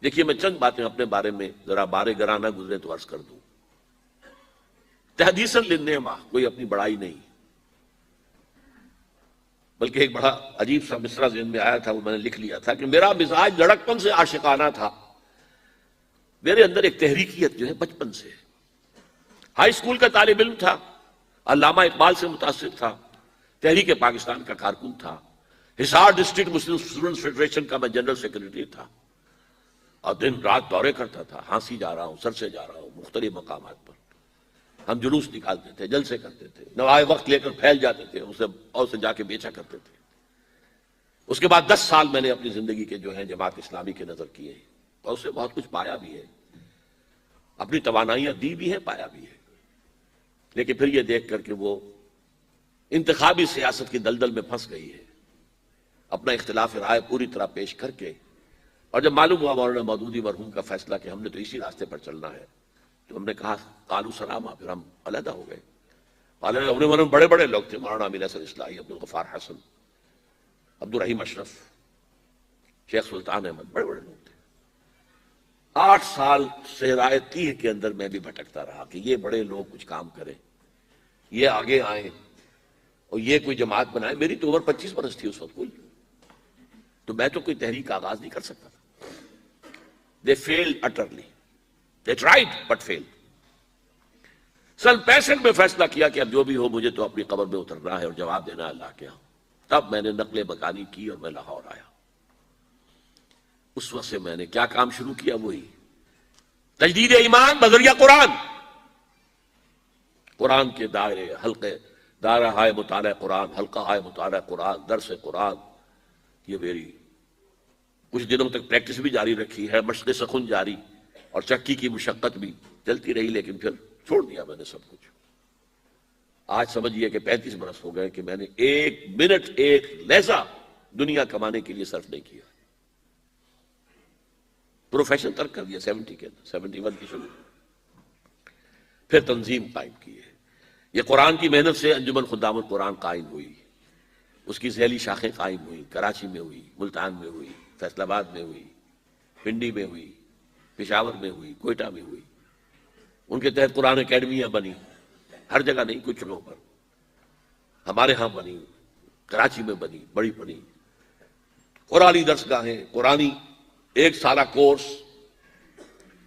دیکھیے میں چند باتیں اپنے بارے میں ذرا بارے گرانہ گزرے تو عرض کر دوں. تحدیثاً للنعمہ، کوئی اپنی بڑائی نہیں، بلکہ ایک بڑا عجیب سا مصرع ذہن میں آیا تھا، وہ میں نے لکھ لیا تھا کہ میرا مزاج لڑکپن سے عاشقانہ تھا. میرے اندر ایک تحریکیت جو ہے بچپن سے. ہائی اسکول کا طالب علم تھا، علامہ اقبال سے متاثر تھا، تحریک پاکستان کا کارکن تھا، حصار ڈسٹرکٹ مسلم اسٹوڈنٹس فیڈریشن کا میں جنرل سیکرٹری تھا، اور دن رات دورے کرتا تھا. ہانسی جا رہا ہوں، سر سے جا رہا ہوں، مختلف مقامات پر ہم جلوس نکالتے تھے، جلسے کرتے تھے، نوائے وقت لے کر پھیل جاتے تھے، اسے جا کے بیچا کرتے تھے. اس کے بعد 10 سال میں نے اپنی زندگی کے جو ہیں جماعت اسلامی کے نظر کیے، اور اسے بہت کچھ پایا بھی ہے، اپنی توانائیاں دی بھی ہیں، پایا بھی ہے. لیکن پھر یہ دیکھ کر کہ وہ انتخابی سیاست کی دلدل میں پھنس گئی ہے، اپنا اختلاف رائے پوری طرح پیش کر کے، اور جب معلوم ہوا مولانا مودودی مرحوم کا فیصلہ کہ ہم نے تو اسی راستے پر چلنا ہے، تو ہم نے کہا قالوا سلامہ، پھر ہم علیحدہ ہو گئے. انہوں نے بڑے بڑے لوگ تھے، مولانا امین حسن اصلاحی، عبدالغفار حسن، عبدالرحیم اشرف، شیخ سلطان احمد، بڑے بڑے لوگ تھے. 8 سال سے رائے 30 کے اندر میں بھی بھٹکتا رہا کہ یہ بڑے لوگ کچھ کام کریں، یہ آگے آئیں اور یہ کوئی جماعت بنائے. میری تو عمر 25 برس تھی اس وقت کوئی، تو میں تو کوئی تحریک کا آغاز نہیں کر سکتا تھا. They failed utterly. They tried but failed. سن 65 میں فیصلہ کیا کہ اب جو بھی ہو مجھے تو اپنی قبر میں اترنا ہے اور جواب دینا ہے اللہ کے ہاں. تب میں نے نقل مکانی کی اور میں لاہور آیا. اس وقت سے میں نے کیا کام شروع کیا؟ وہی تجدید ایمان بذریعہ قرآن، قرآن کے دائرے، حلقے، دائرہ ہائے مطالعہ قرآن، حلقہ ہائے مطالعہ قرآن، درس قرآن. یہ میری کچھ دنوں تک پریکٹس بھی جاری رکھی ہے، مشق سخن جاری، اور چکی کی مشقت بھی چلتی رہی، لیکن پھر چھوڑ دیا میں نے سب کچھ. آج سمجھیے کہ 35 برس ہو گئے کہ میں نے 1 منٹ 1 لہجہ دنیا کمانے کے لیے صرف نہیں کیا. پروفیشن ترک کر دیا 70 کے اندر، 71 کی شروع. پھر تنظیم قائم کی ہے. یہ قرآن کی محنت سے انجمن خدام القرآن قائم ہوئی، اس کی ذیلی شاخیں قائم ہوئی، کراچی میں ہوئی، ملتان میں ہوئی، فیصل آباد میں ہوئی، پنڈی میں ہوئی، پشاور میں ہوئی، کوئٹہ میں ہوئی. ان کے تحت قرآن اکیڈمیاں بنی، ہر جگہ نہیں، کچھ جگہوں پر. ہمارے ہاں بنی، کراچی میں بنی، بڑی بنی. قرآنی درسگاہیں، قرآنی 1 سالہ کورس،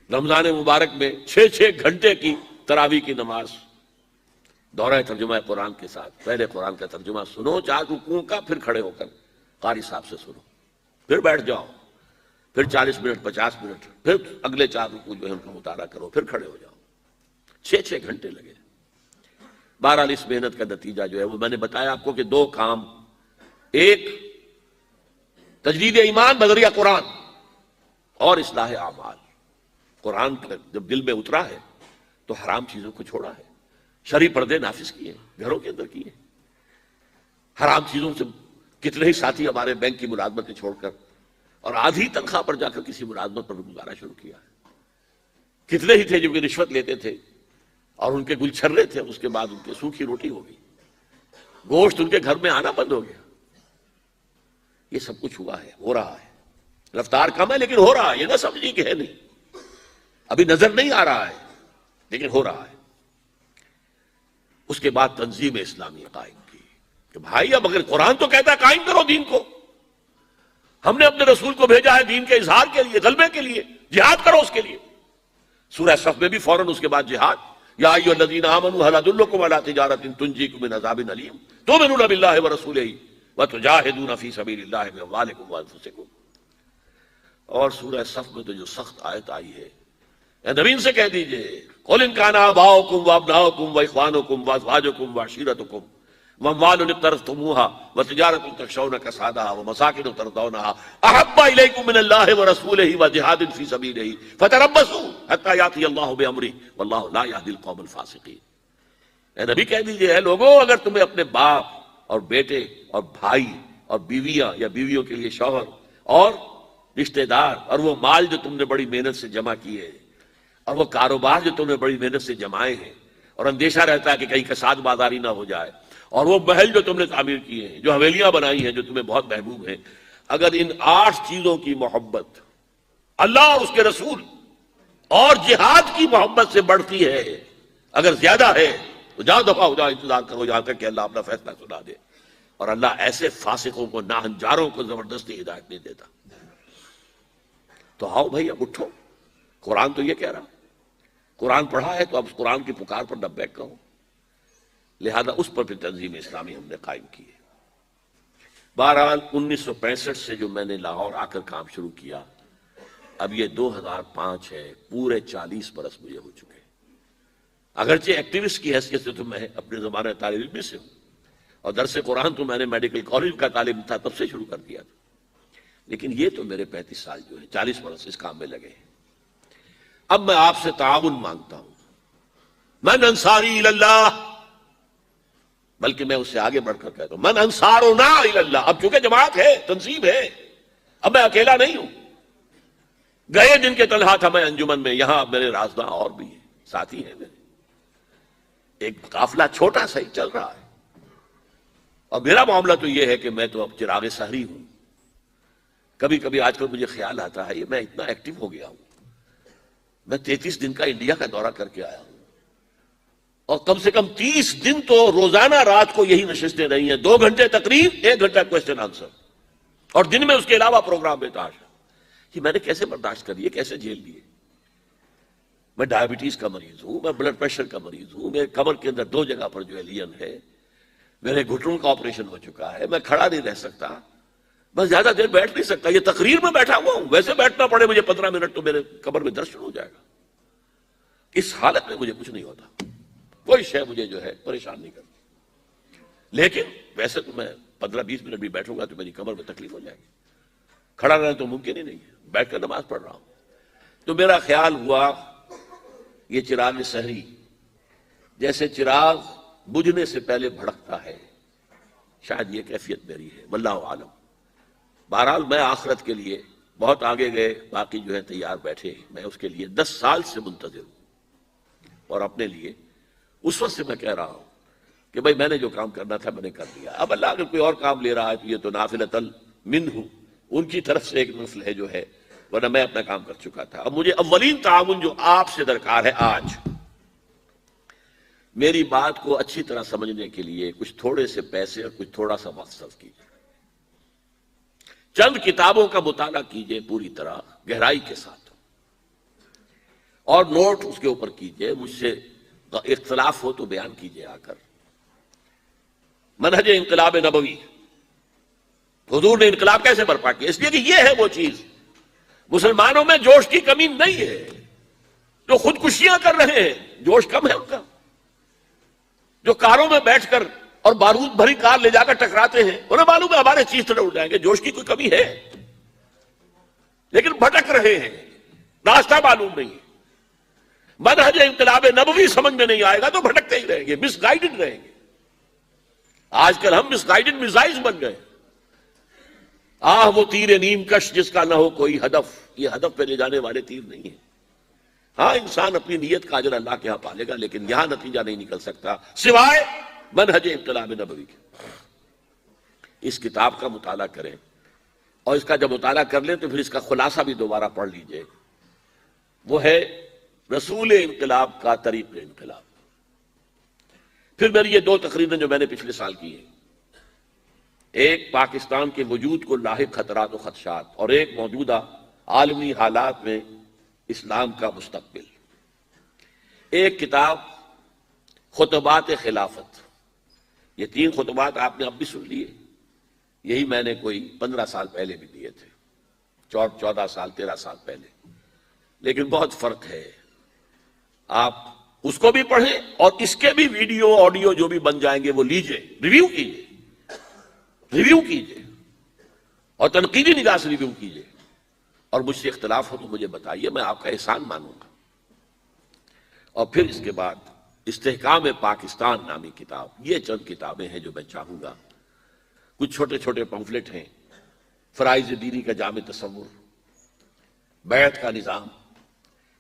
رمضان مبارک میں 6 گھنٹے کی تراویح کی نماز، دورہ ترجمہ قرآن کے ساتھ. پہلے قرآن کا ترجمہ سنو 4 رکوعوں کا، پھر کھڑے ہو کر قاری صاحب سے سنو، پھر بیٹھ جاؤ، پھر 40 منٹ 50 منٹ، پھر اگلے 4 رکوع جو ہے ان کا مطالعہ کرو، پھر کھڑے ہو جاؤ. 6 گھنٹے لگے. بہرحال اس محنت کا نتیجہ جو ہے وہ میں نے بتایا آپ کو کہ 2 کام، ایک تجدید ایمان بذریعہ قرآن اور اصلاح اعمال. قرآن جب دل میں اترا ہے تو حرام چیزوں کو چھوڑا ہے، شرعی پردے نافذ کیے، گھروں کے اندر کیے. حرام چیزوں سے کتنے ہی ساتھی ہمارے بینک کی ملازمتیں چھوڑ کر اور آدھی تنخواہ پر جا کر کسی ملازمت پر گزارا شروع کیا ہے. کتنے ہی تھے جو کہ رشوت لیتے تھے اور ان کے گل چھرے تھے، اس کے بعد ان کے سوکھی روٹی ہو گئی، گوشت ان کے گھر میں آنا بند ہو گیا. یہ سب کچھ ہوا ہے، ہو رہا ہے. رفتار کم ہے لیکن ہو رہا ہے. یہ نہ سمجھیے کہ ہے نہیں، ابھی نظر نہیں آ رہا ہے لیکن ہو رہا ہے. اس کے بعد تنظیم اسلامی قائم کی کہ بھائی اب اگر قرآن تو کہتا ہے قائم کرو دین کو، ہم نے اپنے رسول کو بھیجا ہے دین کے اظہار کے لیے، غلبے کے لیے، جہاد کرو اس کے لیے. سورہ صف میں بھی فوراً اس کے بعد جہاد. یا ایھا الذین آمنوا ھل ادلکم علی تجارۃ تنجیکم من عذاب الیم تؤمنون باللہ ورسولہ وتجاہدون فی سبیل اللہ باموالکم وانفسکم. اور سورہ صف میں تو جو سخت آیت آئی ہے، اے نبی ان سے کہہ دیجئے قل ان کان آباؤکم وابناؤکم واخوانکم وازواجکم وعشیرتکم واموال اقترفتموها وتجارۃ تخشون کسادها ومساکن ترضونها احب الیکم من اللہ ورسولہ وجہاد فی سبیلہ فتربصوا حتی یأتی اللہ بامرہ واللہ لا یہدی القوم الفاسقین. اے نبی کہہ دیجئے اے لوگوں، اگر تمہیں اپنے باپ اور بیٹے اور بھائی اور بیویاں یا بیویوں کے لیے شوہر اور رشتہ دار اور وہ مال جو تم نے بڑی محنت سے جمع کیے اور وہ کاروبار جو تم نے بڑی محنت سے جمائے ہیں اور اندیشہ رہتا ہے کہ کہیں کساد بازاری نہ ہو جائے، اور وہ محل جو تم نے تعمیر کیے ہیں، جو حویلیاں بنائی ہیں جو تمہیں بہت محبوب ہیں، اگر ان 8 چیزوں کی محبت اللہ اور اس کے رسول اور جہاد کی محبت سے بڑھتی ہے. اگر زیادہ ہے تو جاؤ دفعہ ہو جاؤ، انتظار کرو یہاں تک کہ اللہ اپنا فیصلہ سنا دے. اور اللہ ایسے فاسقوں کو، ناہنجاروں کو زبردستی ہدایت نہیں دیتا. تو آؤ بھائی اب اٹھو، قرآن تو یہ کہہ رہا، قرآن پڑھا ہے تو اب اس قرآن کی پکار پر نہ بیک کہو. لہذا اس پر پھر تنظیم اسلامی ہم نے قائم کی ہے. بہرحال 1965 سے جو میں نے لاہور آ کر کام شروع کیا، اب یہ 2005 ہے، پورے 40 برس مجھے ہو چکے. اگرچہ ایکٹیوسٹ کی حیثیت سے تو میں اپنے زمانے طالب علم سے ہوں، اور درس قرآن تو میں نے میڈیکل کالج کا طالب تھا تب سے شروع کر دیا تھا، لیکن یہ تو میرے 35 سال جو ہے، 40 برس اس کام میں لگے ہیں. اب میں آپ سے تعاون مانگتا ہوں. من انصاری اللہ، بلکہ میں اس سے آگے بڑھ کر کہتا ہوں من انصارنا اللہ. اب چونکہ جماعت ہے، تنظیم ہے، اب میں اکیلا نہیں ہوں. گئے دن کے تنہا تھا میں انجمن میں، یہاں میرے رازداں اور بھی ہیں، ساتھی ہیں میرے. ایک قافلہ چھوٹا سا ہی چل رہا ہے، اور میرا معاملہ تو یہ ہے کہ میں تو اب چراغ سحری ہوں. کبھی کبھی آج کل مجھے خیال آتا ہے یہ میں اتنا ایکٹیو ہو گیا ہوں. میں 33 دن کا انڈیا کا دورہ کر کے آیا ہوں، اور کم سے کم 30 دن تو روزانہ رات کو یہی نشستیں رہی ہیں، 2 گھنٹے تقریر، 1 گھنٹہ کوسچن آنسر، اور دن میں اس کے علاوہ پروگرام بے تحاشا. کہ میں نے کیسے برداشت کر لیے، کیسے جھیل لیے. میں ڈائبٹیز کا مریض ہوں، میں بلڈ پریشر کا مریض ہوں، میرے کمر کے اندر 2 جگہ پر جو ہے لین ہے، میرے گھٹنوں کا آپریشن ہو چکا ہے، میں کھڑا نہیں رہ سکتا، میں زیادہ دیر بیٹھ نہیں سکتا. یہ تقریر میں بیٹھا ہوا ہوں، ویسے بیٹھنا پڑے مجھے 15 منٹ تو میرے کمر میں درد شروع ہو جائے گا. اس حالت میں مجھے کچھ نہیں ہوتا، کوئی شے مجھے جو ہے پریشان نہیں کرتی. لیکن ویسے تو میں 15-20 منٹ بھی بیٹھوں گا تو میری کمر میں تکلیف ہو جائے گی. کھڑا رہنا تو ممکن ہی نہیں ہے، بیٹھ کر نماز پڑھ رہا ہوں. تو میرا خیال ہوا یہ چراغ سحری جیسے چراغ بجھنے سے پہلے بھڑکتا ہے، شاید یہ کیفیت میری ہے، واللہ عالم. بہرحال میں آخرت کے لیے بہت آگے گئے، باقی جو ہے تیار بیٹھے. میں اس کے لیے 10 سال سے منتظر ہوں، اور اپنے لیے اس وقت سے میں کہہ رہا ہوں کہ بھائی میں نے جو کام کرنا تھا میں نے کر دیا. اب اللہ اگر کوئی اور کام لے رہا ہے تو یہ تو نافلۃ منہ، ان کی طرف سے ایک نفل ہے جو ہے، ورنہ میں اپنا کام کر چکا تھا. اب مجھے اولین تعاون جو آپ سے درکار ہے آج، میری بات کو اچھی طرح سمجھنے کے لیے کچھ تھوڑے سے پیسے اور کچھ تھوڑا سا وقت صرف کیجیے. چند کتابوں کا مطالعہ کیجیے پوری طرح گہرائی کے ساتھ، اور نوٹ اس کے اوپر کیجیے. مجھ سے اختلاف ہو تو بیان کیجیے آ کر. منہج انقلاب نبوی، حضور نے انقلاب کیسے برپا کیا؟ اس لیے کہ یہ ہے وہ چیز. مسلمانوں میں جوش کی کمی نہیں ہے، جو خودکشیاں کر رہے ہیں جوش کم ہے ان کا. جو کاروں میں بیٹھ کر اور بارود بھری کار لے جا کر ٹکراتے ہیں، انہیں معلوم ہے ہمارے چیز طرح اڑ جائیں گے، جوش کی کوئی کمی ہے، لیکن بھٹک رہے ہیں، راستہ معلوم نہیں ہے. منہج انقلاب نبوی سمجھ میں نہیں آئے گا تو بھٹکتے ہی رہیں گے، مس گائیڈڈ رہیں گے. آج کل ہم مس گائیڈڈ میزائلز بن گئے. وہ تیر نیم کش جس کا نہ ہو کوئی ہدف. یہ ہدف پہ لے جانے والے تیر نہیں ہیں. ہاں انسان اپنی نیت کا اجر اللہ کے ہاں پالے گا، لیکن یہاں نتیجہ نہیں نکل سکتا سوائے منہج انقلاب نبوی کے. اس کتاب کا مطالعہ کریں، اور اس کا جب مطالعہ کر لیں تو پھر اس کا خلاصہ بھی دوبارہ پڑھ لیجئے. وہ ہے رسول انقلاب کا طریق انقلاب. پھر میری یہ 2 تقریریں جو میں نے پچھلے سال کی ہیں، ایک پاکستان کے وجود کو لاحق خطرات و خدشات، اور ایک موجودہ عالمی حالات میں اسلام کا مستقبل. ایک کتاب خطبات خلافت. یہ 3 خطبات آپ نے اب بھی سن لیے، یہی میں نے کوئی 15 سال پہلے بھی دیے تھے، 14 سال 13 سال پہلے. لیکن بہت فرق ہے. آپ اس کو بھی پڑھیں اور اس کے بھی ویڈیو آڈیو جو بھی بن جائیں گے وہ لیجئے، ریویو کیجئے اور تنقیدی نگاہ سے ریویو کیجئے. اور مجھ سے اختلاف ہو تو مجھے بتائیے، میں آپ کا احسان مانوں گا. اور پھر اس کے بعد استحکام پاکستان نامی کتاب. یہ چند کتابیں ہیں جو میں چاہوں گا. کچھ چھوٹے چھوٹے پمفلٹ ہیں، فرائض دینی کا جامع تصور، بیعت کا نظام.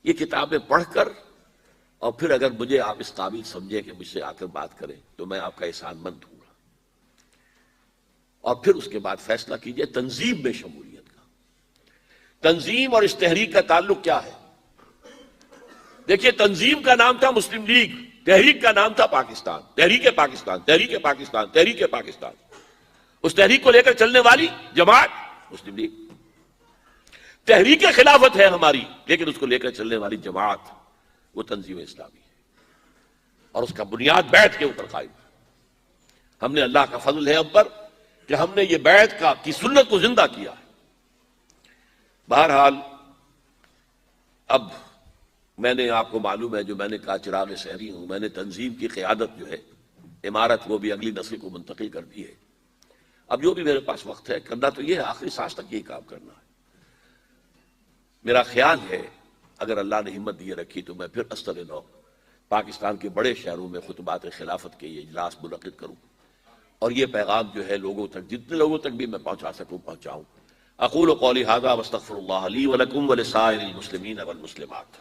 یہ کتابیں پڑھ کر اور پھر اگر مجھے آپ اس قابل سمجھیں کہ مجھ سے آ کر بات کریں تو میں آپ کا احسان مند ہوں گا. اور پھر اس کے بعد فیصلہ کیجئے تنظیم میں شمولیت کا. تنظیم اور اس تحریک کا تعلق کیا ہے؟ دیکھیے، تنظیم کا نام تھا مسلم لیگ، تحریک کا نام تھا پاکستان، تحریک پاکستان، تحریک پاکستان، تحریک پاکستان۔ اس تحریک کو لے کر چلنے والی جماعت مسلم لیگ۔ تحریک خلافت ہے ہماری، لیکن اس کو لے کر چلنے والی جماعت وہ تنظیم اسلامی ہے، اور اس کا بنیاد بیعت کے اوپر قائم۔ ہم نے، اللہ کا فضل ہے ہم پر کہ ہم نے یہ بیعت کی سنت کو زندہ کیا ہے۔ بہرحال اب میں نے، آپ کو معلوم ہے، جو میں نے کہا چراغ سحری ہوں، میں نے تنظیم کی قیادت جو ہے، امارت، وہ بھی اگلی نسل کو منتقل کر دی ہے۔ اب جو بھی میرے پاس وقت ہے، کرنا تو یہ ہے، آخری سانس تک یہی کام کرنا ہے۔ میرا خیال ہے اگر اللہ نے ہمت دیے رکھی تو میں پھر استر نو پاکستان کے بڑے شہروں میں خطبات خلافت کے یہ اجلاس منعقد کروں، اور یہ پیغام جو ہے لوگوں تک، جتنے لوگوں تک بھی میں پہنچا سکوں پہنچاؤں۔ اقول قولی ھذا واستغفر اللہ لی ولکم ولسائر المسلمین والمسلمات۔